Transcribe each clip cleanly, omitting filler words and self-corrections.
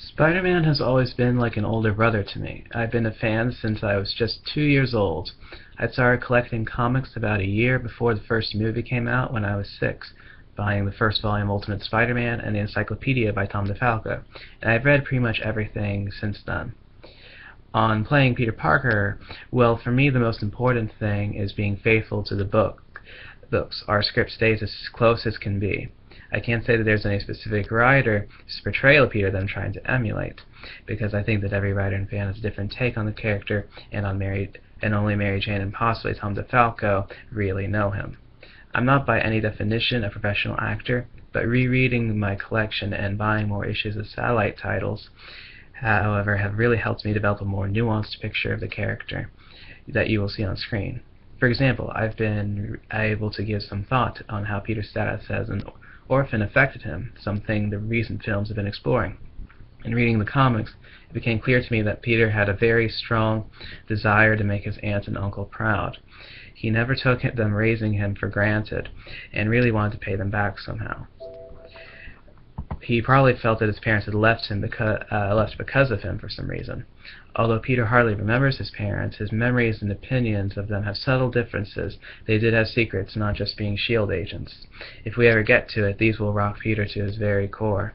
Spider-Man has always been like an older brother to me. I've been a fan since I was just 2 years old. I started collecting comics about a year before the first movie came out when I was 6, buying the first volume Ultimate Spider-Man and the Encyclopedia by Tom DeFalco, and I've read pretty much everything since then. On playing Peter Parker, well, for me the most important thing is being faithful to the books. Our script stays as close as can be. I can't say that there's any specific writer's portrayal of Peter that I'm trying to emulate, because I think that every writer and fan has a different take on the character, and only Mary Jane and possibly Tom DeFalco really know him. I'm not by any definition a professional actor, but rereading my collection and buying more issues of satellite titles, however, have really helped me develop a more nuanced picture of the character that you will see on screen. For example, I've been able to give some thought on how Peter's status as an orphan affected him, something the recent films have been exploring. In reading the comics, it became clear to me that Peter had a very strong desire to make his aunt and uncle proud. He never took them raising him for granted, and really wanted to pay them back somehow. He probably felt that his parents had left because of him for some reason. Although Peter hardly remembers his parents, his memories and opinions of them have subtle differences. They did have secrets, not just being S.H.I.E.L.D. agents. If we ever get to it, these will rock Peter to his very core.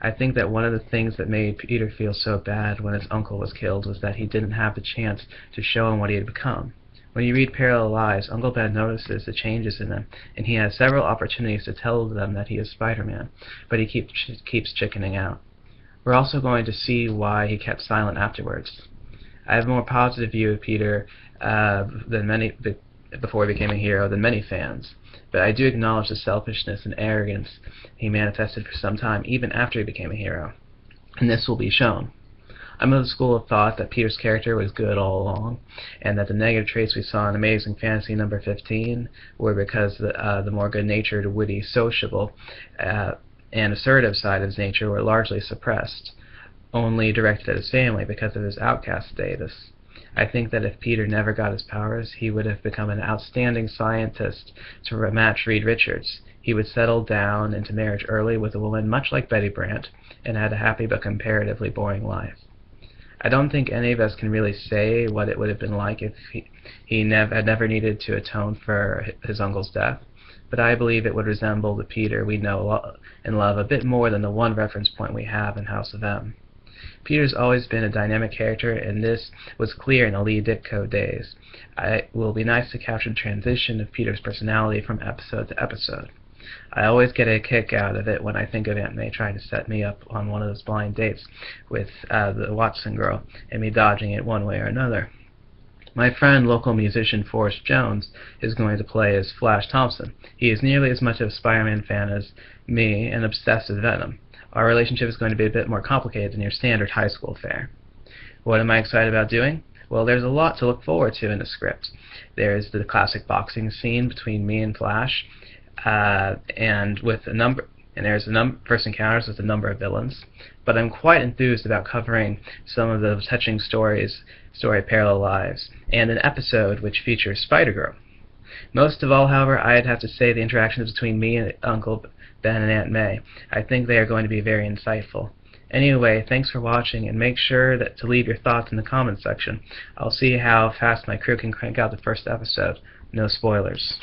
I think that one of the things that made Peter feel so bad when his uncle was killed was that he didn't have the chance to show him what he had become. When you read Parallel Lives, Uncle Ben notices the changes in him, and he has several opportunities to tell them that he is Spider-Man, but he keeps chickening out. We're also going to see why he kept silent afterwards. I have a more positive view of Peter before he became a hero than many fans, but I do acknowledge the selfishness and arrogance he manifested for some time, even after he became a hero, and this will be shown. I'm of the school of thought that Peter's character was good all along, and that the negative traits we saw in Amazing Fantasy number 15 were because the more good-natured, witty, sociable, and assertive side of his nature were largely suppressed, only directed at his family because of his outcast status. I think that if Peter never got his powers, he would have become an outstanding scientist to match Reed Richards. He would settle down into marriage early with a woman much like Betty Brant, and had a happy but comparatively boring life. I don't think any of us can really say what it would have been like if he had never needed to atone for his uncle's death, but I believe it would resemble the Peter we know and love a bit more than the one reference point we have in House of M. Peter's always been a dynamic character, and this was clear in the Lee Ditko days. It will be nice to capture the transition of Peter's personality from episode to episode. I always get a kick out of it when I think of Aunt May trying to set me up on one of those blind dates with the Watson girl, and me dodging it one way or another. My friend, local musician Forrest Jones, is going to play as Flash Thompson. He is nearly as much of a Spider-Man fan as me and obsessed with Venom. Our relationship is going to be a bit more complicated than your standard high school affair. What am I excited about doing? Well, there's a lot to look forward to in the script. There's the classic boxing scene between me and Flash, and there's first encounters with a number of villains. But I'm quite enthused about covering some of the touching story Parallel Lives, and an episode which features Spider-Girl. Most of all, however, I'd have to say the interactions between me and Uncle Ben and Aunt May. I think they are going to be very insightful. Anyway, thanks for watching, and make sure to leave your thoughts in the comments section. I'll see how fast my crew can crank out the first episode. No spoilers.